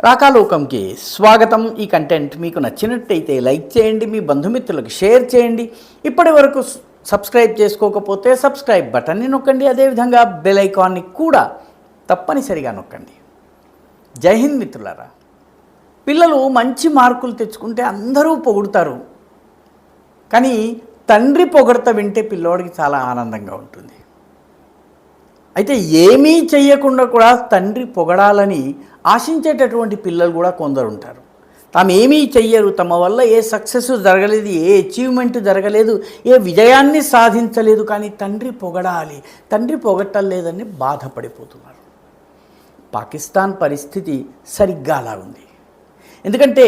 కాకాలోకంకి స్వాగతం. ఈ కంటెంట్ మీకు నచ్చినట్టయితే లైక్ చేయండి, మీ బంధుమిత్రులకు షేర్ చేయండి. ఇప్పటి వరకు సబ్స్క్రైబ్ చేసుకోకపోతే సబ్స్క్రైబ్ బటన్ని నొక్కండి. అదేవిధంగా బెల్ ఐకాన్ని కూడా తప్పనిసరిగా నొక్కండి. జై హింద్ మిత్రులారా. పిల్లలు మంచి మార్కులు తెచ్చుకుంటే అందరూ పొగుడుతారు, కానీ తండ్రి పొగడత వింటే పిల్లోడికి చాలా ఆనందంగా ఉంటుంది. అయితే ఏమీ చెయ్యకుండా కూడా తండ్రి పొగడాలని ఆశించేటటువంటి పిల్లలు కూడా కొందరు ఉంటారు. తాము ఏమీ చెయ్యరు, తమ వల్ల ఏ సక్సెస్ జరగలేదు, ఏ అచీవ్మెంట్ జరగలేదు, ఏ విజయాన్ని సాధించలేదు, కానీ తండ్రి పొగడాలి, తండ్రి పొగట్టలేదని బాధపడిపోతున్నారు. పాకిస్తాన్ పరిస్థితి సరిగ్గా అలా ఉంది. ఎందుకంటే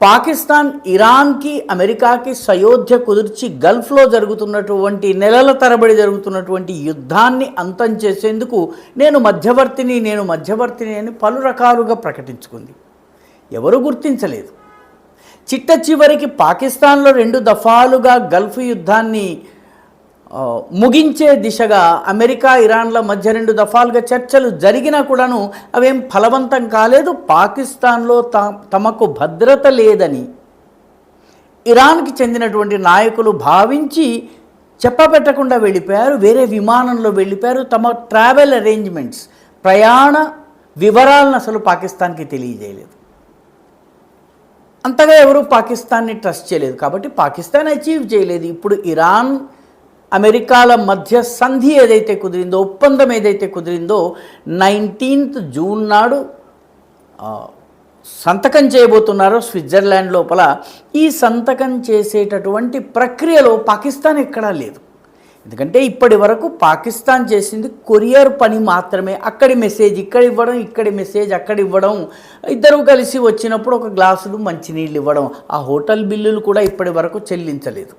పాకిస్తాన్ ఇరాన్కి అమెరికాకి సయోధ్య కుదిర్చి గల్ఫ్లో జరుగుతున్నటువంటి నెలల తరబడి జరుగుతున్నటువంటి యుద్ధాన్ని అంతం చేసేందుకు నేను మధ్యవర్తిని అని పలు రకాలుగా ప్రకటించుకుంది. ఎవరు గుర్తించలేదు. చిట్ట చివరికి పాకిస్తాన్లో 2 దఫాలుగా గల్ఫ్ యుద్ధాన్ని ముగించే దిశగా అమెరికా ఇరాన్ల మధ్య 2 దఫాలుగా చర్చలు జరిగినా కూడాను అవేం ఫలవంతం కాలేదు. పాకిస్తాన్లో తమకు భద్రత లేదని ఇరాన్కి చెందినటువంటి నాయకులు భావించి చెప్పబెట్టకుండా వెళ్ళిపోయారు, వేరే విమానంలో వెళ్ళిపోయారు. తమ ట్రావెల్ అరేంజ్మెంట్స్, ప్రయాణ వివరాలను అసలు పాకిస్తాన్కి తెలియజేయలేదు. అంతగా ఎవరు పాకిస్తాన్ని ట్రస్ట్ చేయలేదు, కాబట్టి పాకిస్తాన్ అచీవ్ చేయలేదు. ఇప్పుడు ఇరాన్ అమెరికాల మధ్య సంధి ఏదైతే కుదిరిందో, ఒప్పందం ఏదైతే కుదిరిందో 19th జూన్ నాడు సంతకం చేయబోతున్నారో స్విట్జర్లాండ్ లోపల. ఈ సంతకం చేసేటటువంటి ప్రక్రియలో పాకిస్తాన్ ఎక్కడా లేదు. ఎందుకంటే ఇప్పటి వరకు పాకిస్తాన్ చేసింది కొరియర్ పని మాత్రమే. అక్కడి మెసేజ్ ఇక్కడ ఇవ్వడం, ఇక్కడి మెసేజ్ అక్కడ ఇవ్వడం, ఇద్దరు కలిసి వచ్చినప్పుడు ఒక గ్లాసులు మంచినీళ్ళు ఇవ్వడం. ఆ హోటల్ బిల్లులు కూడా ఇప్పటి వరకు చెల్లించలేదు.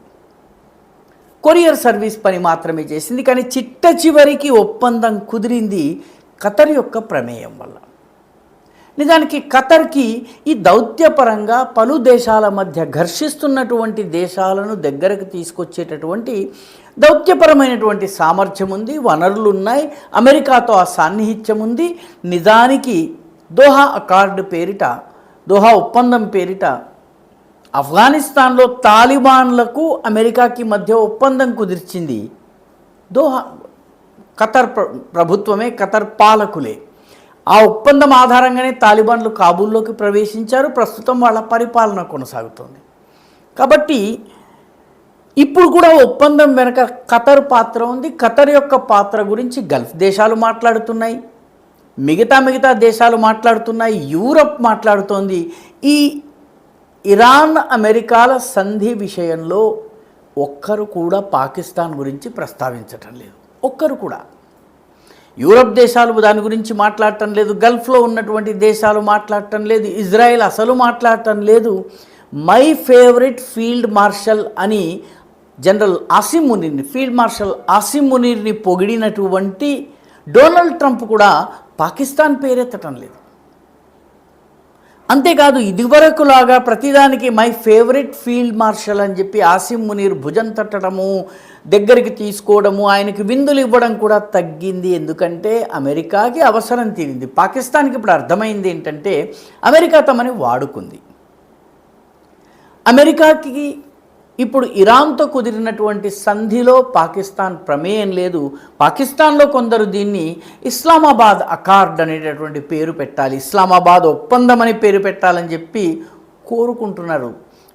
కొరియర్ సర్వీస్ పని మాత్రమే చేసింది. కానీ చిట్ట చివరికి ఒప్పందం కుదిరింది ఖతర్ యొక్క ప్రమేయం వల్ల. నిజానికి ఖతర్కి ఈ దౌత్యపరంగా పలు దేశాల మధ్య ఘర్షిస్తున్నటువంటి దేశాలను దగ్గరకు తీసుకొచ్చేటటువంటి దౌత్యపరమైనటువంటి సామర్థ్యం ఉంది, వనరులు ఉన్నాయి. అమెరికాతో ఆ సాన్నిహిత్యం ఉంది. నిజానికి దోహా అకార్డు పేరిట, దోహా ఒప్పందం పేరిట ఆఫ్ఘనిస్తాన్లో తాలిబాన్లకు అమెరికాకి మధ్య ఒప్పందం కుదిర్చింది దోహా ఖతర్ ప్రభుత్వమే, ఖతర్ పాలకులే. ఆ ఒప్పందం ఆధారంగానే తాలిబాన్లు కాబూల్లోకి ప్రవేశించారు. ప్రస్తుతం వాళ్ళ పరిపాలన కొనసాగుతుంది. కాబట్టి ఇప్పుడు కూడా ఒప్పందం వెనక ఖతర్ పాత్ర ఉంది. ఖతర్ యొక్క పాత్ర గురించి గల్ఫ్ దేశాలు మాట్లాడుతున్నాయి, మిగతా దేశాలు మాట్లాడుతున్నాయి, యూరప్ మాట్లాడుతోంది. ఈ ఇరాన్ అమెరికాల సంధి విషయంలో ఒక్కరు కూడా పాకిస్తాన్ గురించి ప్రస్తావించటం లేదు. ఒక్కరు కూడా. యూరప్ దేశాలు దాని గురించి మాట్లాడటం లేదు, గల్ఫ్లో ఉన్నటువంటి దేశాలు మాట్లాడటం లేదు, ఇజ్రాయెల్ అసలు మాట్లాడటం లేదు. మై ఫేవరెట్ ఫీల్డ్ మార్షల్ అని జనరల్ ఆసిమ్ మునీర్ని, ఫీల్డ్ మార్షల్ ఆసిమ్ మునీర్ని పొగిడినటువంటి డొనాల్డ్ ట్రంప్ కూడా పాకిస్తాన్ పేరెత్తటం లేదు. అంతేకాదు, ఇదివరకులాగా ప్రతిదానికి మై ఫేవరెట్ ఫీల్డ్ మార్షల్ అని చెప్పి ఆసిమ్ మునీర్ భుజం తట్టడము, దగ్గరికి తీసుకోవడము, ఆయనకి విందులు ఇవ్వడం కూడా తగ్గింది. ఎందుకంటే అమెరికాకి అవసరం తీరింది. పాకిస్తాన్కి ఇప్పుడు అర్థమైంది ఏంటంటే అమెరికా తమని వాడుకుంది. అమెరికాకి ఇప్పుడు ఇరాన్తో కుదిరినటువంటి సంధిలో పాకిస్తాన్ ప్రమేయం లేదు. పాకిస్తాన్లో కొందరు దీన్ని ఇస్లామాబాద్ అకార్డ్ అనేటటువంటి పేరు పెట్టాలి, ఇస్లామాబాద్ ఒప్పందం అని పేరు పెట్టాలని చెప్పి కోరుకుంటున్నారు.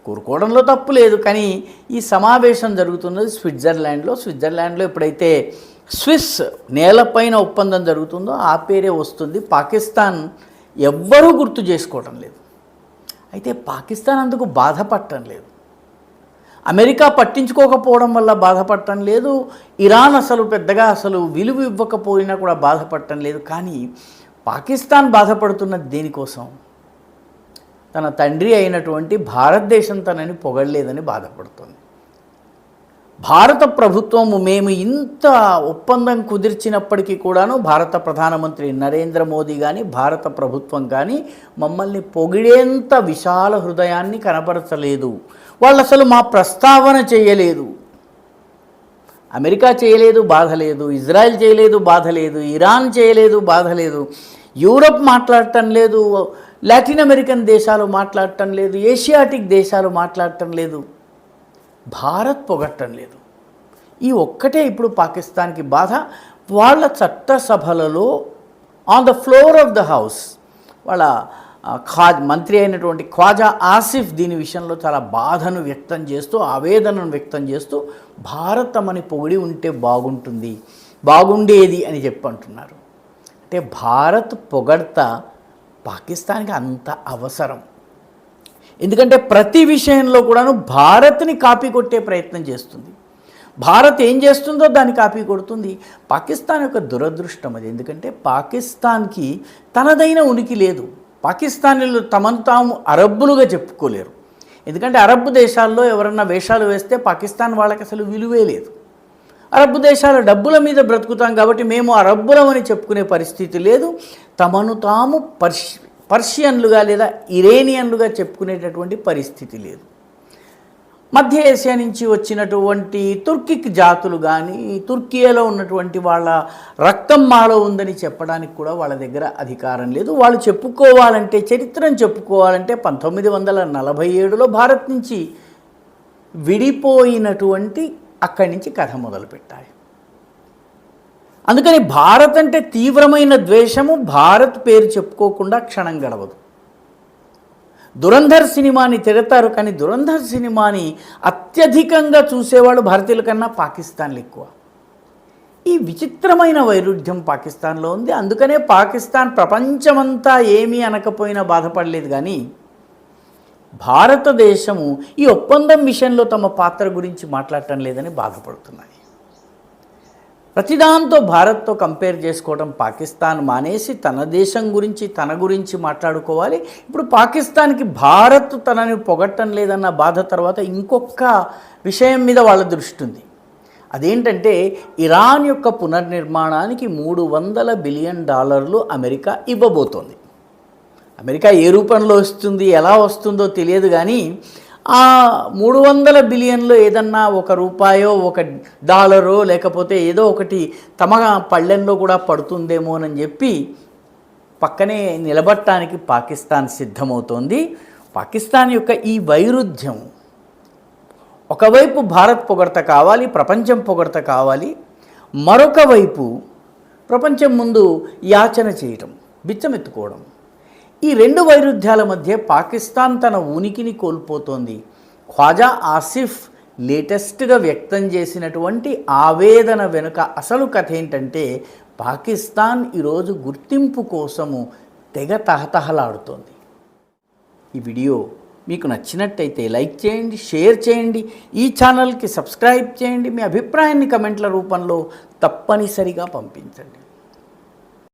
కోరుకోవడంలో తప్పు లేదు. కానీ ఈ సమావేశం జరుగుతున్నది స్విట్జర్లాండ్లో ఎప్పుడైతే స్విస్ నేలపైన ఒప్పందం జరుగుతుందో ఆ పేరే వస్తుంది. పాకిస్తాన్ ఎవ్వరూ గుర్తు చేసుకోవటం లేదు. అయితే పాకిస్తాన్ అందుకు బాధపడటం లేదు. అమెరికా పట్టించుకోకపోవడం వల్ల బాధపడటం లేదు. ఇరాన్ పెద్దగా విలువ ఇవ్వకపోయినా కూడా బాధపడటం లేదు. కానీ పాకిస్తాన్ బాధపడుతున్నది దేనికోసం? తన తండ్రి అయినటువంటి భారతదేశం తనని పొగడలేదని బాధపడుతుంది. భారత ప్రభుత్వము మేము ఇంత ఒప్పందం కుదిర్చినప్పటికీ కూడాను భారత ప్రధానమంత్రి నరేంద్ర మోదీ కానీ భారత ప్రభుత్వం కానీ మమ్మల్ని పొగిడేంత విశాల హృదయాన్ని కనబరచలేదు. వాళ్ళు అసలు మా ప్రస్తావన చేయలేదు. అమెరికా చేయలేదు, బాధ లేదు. ఇజ్రాయెల్ చేయలేదు, బాధ లేదు. ఇరాన్ చేయలేదు, బాధ లేదు. యూరప్ మాట్లాడటం లేదు. లాటిన్ అమెరికన్ దేశాలు మాట్లాడటం లేదు, ఏషియాటిక్ దేశాలు మాట్లాడటం లేదు, భారత్ పొగట్టం లేదు. ఈ ఒక్కటే ఇప్పుడు పాకిస్తాన్కి బాధ. వాళ్ళ చట్టసభలలో on the floor of the house వాళ్ళ మంత్రి అయినటువంటి ఖ్వాజా ఆసిఫ్ దీని విషయంలో చాలా బాధను వ్యక్తం చేస్తూ, ఆవేదనను వ్యక్తం చేస్తూ భారత్ తమని పొగిడి ఉంటే బాగుండేది అని అంటున్నారు. అంటే భారత్ పొగడ్త పాకిస్తాన్కి అంత అవసరం. ఎందుకంటే ప్రతి విషయంలో కూడాను భారత్ని కాపీ కొట్టే ప్రయత్నం చేస్తుంది. భారత్ ఏం చేస్తుందో దాన్ని కాపీ కొడుతుంది. పాకిస్తాన్ యొక్క దురదృష్టం అది. ఎందుకంటే పాకిస్తాన్కి తనదైన ఉనికి లేదు. పాకిస్తానీలు తమను తాము అరబ్బులుగా చెప్పుకోలేరు. ఎందుకంటే అరబ్బు దేశాల్లో ఎవరన్నా వేషాలు వేస్తే పాకిస్తాన్ వాళ్ళకి అసలు విలువే లేదు. అరబ్బు దేశాల డబ్బుల మీద బ్రతుకుతాం కాబట్టి మేము అరబ్బులమని చెప్పుకునే పరిస్థితి లేదు. తమను తాము పర్షియన్లుగా లేదా ఇరేనియన్లుగా చెప్పుకునేటటువంటి పరిస్థితి లేదు. మధ్య ఏషియా నుంచి వచ్చినటువంటి తుర్కిక్ జాతులు కానీ, తుర్కియాలో ఉన్నటువంటి వాళ్ళ రక్తం మాలో ఉందని చెప్పడానికి కూడా వాళ్ళ దగ్గర అధికారం లేదు. వాళ్ళు చెప్పుకోవాలంటే, చరిత్రను చెప్పుకోవాలంటే 1947లో భారత్ నుంచి విడిపోయినటువంటి అక్కడి నుంచి కథ మొదలుపెట్టాలి. అందుకని భారత్ అంటే తీవ్రమైన ద్వేషము. భారత్ పేరు చెప్పుకోకుండా క్షణం గడవదు. దురంధర్ సినిమాని తిడతారు, కానీ దురంధర్ సినిమాని అత్యధికంగా చూసేవాళ్ళు భారతీయుల కన్నా పాకిస్తాన్లు ఎక్కువ. ఈ విచిత్రమైన వైరుధ్యం పాకిస్తాన్లో ఉంది. అందుకనే పాకిస్తాన్ ప్రపంచమంతా ఏమీ అనకపోయినా బాధపడలేదు, కానీ భారతదేశము ఈ ఒప్పందం విషయంలో తమ పాత్ర గురించి మాట్లాడటం లేదని బాధపడుతున్నాయి. ప్రతిదాంతో భారత్తో కంపేర్ చేసుకోవడం పాకిస్తాన్ మానేసి తన దేశం గురించి, తన గురించి మాట్లాడుకోవాలి. ఇప్పుడు పాకిస్తాన్కి భారత్ తనని పొగట్టం లేదన్న బాధ తర్వాత ఇంకొక విషయం మీద వాళ్ళ దృష్టి ఉంది. అదేంటంటే ఇరాన్ యొక్క పునర్నిర్మాణానికి $300 బిలియన్ అమెరికా ఇవ్వబోతోంది. అమెరికా ఏ రూపంలో వస్తుంది, ఎలా వస్తుందో తెలియదు, కానీ ఆ 300 బిలియన్లో ఏదన్నా $1 $1 లేకపోతే ఏదో ఒకటి తమ పళ్ళెంలో కూడా పడుతుందేమోనని చెప్పి పక్కనే నిలబడటానికి పాకిస్తాన్ సిద్ధమవుతోంది. పాకిస్తాన్ యొక్క ఈ వైరుధ్యం, ఒకవైపు భారత్ పొగడ్త కావాలి, ప్రపంచం పొగడ్త కావాలి, మరొక వైపు ప్రపంచం ముందు యాచన చేయటం, బిచ్చమెత్తుకోవడం. ఈ రెండు వైరుధ్యాల మధ్య పాకిస్తాన్ తన ఉనికిని కోల్పోతోంది. ఖ్వాజా ఆసిఫ్ లేటెస్ట్గా వ్యక్తం చేసినటువంటి ఆవేదన వెనుక అసలు కథ ఏంటంటే పాకిస్తాన్ ఈరోజు గుర్తింపు కోసము తెగ తహతహలాడుతోంది. ఈ వీడియో మీకు నచ్చినట్టయితే లైక్ చేయండి, షేర్ చేయండి, ఈ ఛానల్కి సబ్స్క్రైబ్ చేయండి. మీ అభిప్రాయాన్ని కమెంట్ల రూపంలో తప్పనిసరిగా పంపించండి.